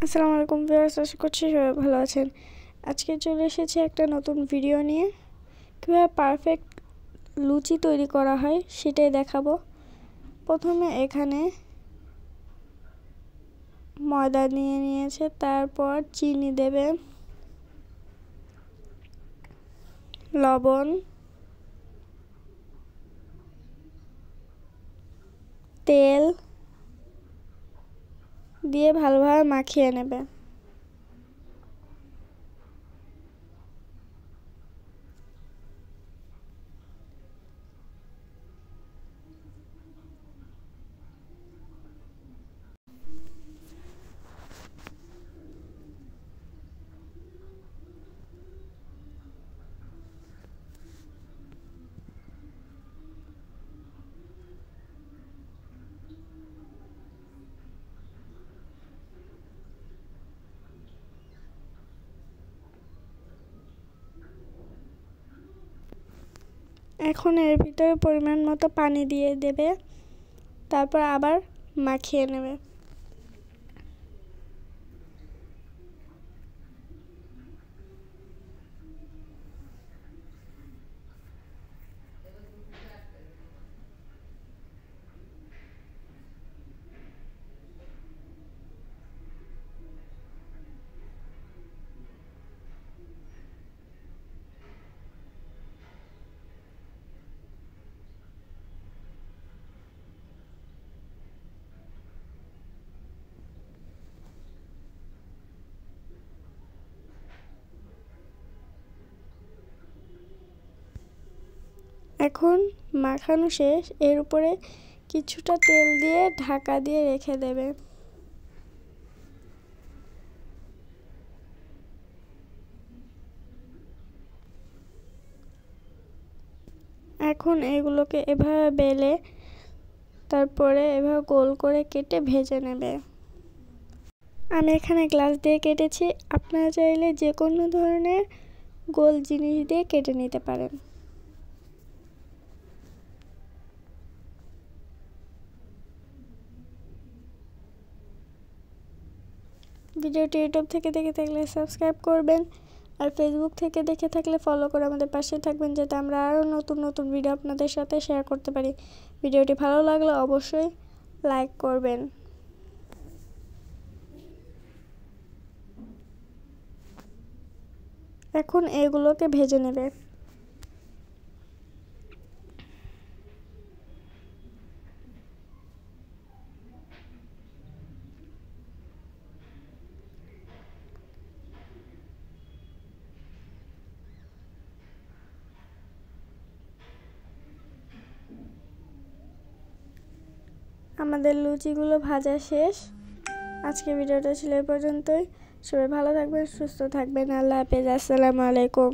আসসালামু আলাইকুম ভিউয়ার্স, আশা করছি সবাই ভালো আছেন। আজকে চলে এসেছি একটা নতুন ভিডিও নিয়ে। কীভাবে পারফেক্ট লুচি তৈরি করা হয় সেটাই দেখাবো। প্রথমে এখানে ময়দা নিয়ে নিয়েছে, তারপর চিনি দেবে, লবণ, তেল দিয়ে ভালোভাবে মাখিয়ে নেবে। এখন এর ভিতরে পরিমাণ মতো পানি দিয়ে দেবে, তারপর আবার মাখিয়ে নেবে। এখন মাখানো শেষ, এর উপরে কিছুটা তেল দিয়ে ঢাকা দিয়ে রেখে দেবে। এখন এগুলোকে এভাবে বেলে তারপরে এভাবে গোল করে কেটে ভেজে নেবে। আমি এখানে গ্লাস দিয়ে কেটেছি, আপনারা চাইলে যে কোনো ধরনের গোল জিনিস দিয়ে কেটে নিতে পারেন। ভিডিওটি ইউটিউব থেকে দেখে থাকলে সাবস্ক্রাইব করবেন, আর ফেসবুক থেকে দেখে থাকলে ফলো করে আমাদের পাশে থাকবেন, যাতে আমরা আরও নতুন নতুন ভিডিও আপনাদের সাথে শেয়ার করতে পারি। ভিডিওটি ভালো লাগলে অবশ্যই লাইক করবেন। এখন এগুলোকে ভেজে নেবে। আমাদের লুচিগুলো ভাজা শেষ। আজকে ভিডিওটা ছিল এই পর্যন্তই। সবাই ভালো থাকবেন, সুস্থ থাকবেন। আল্লাহ হাফেজ। আসসালামু আলাইকুম।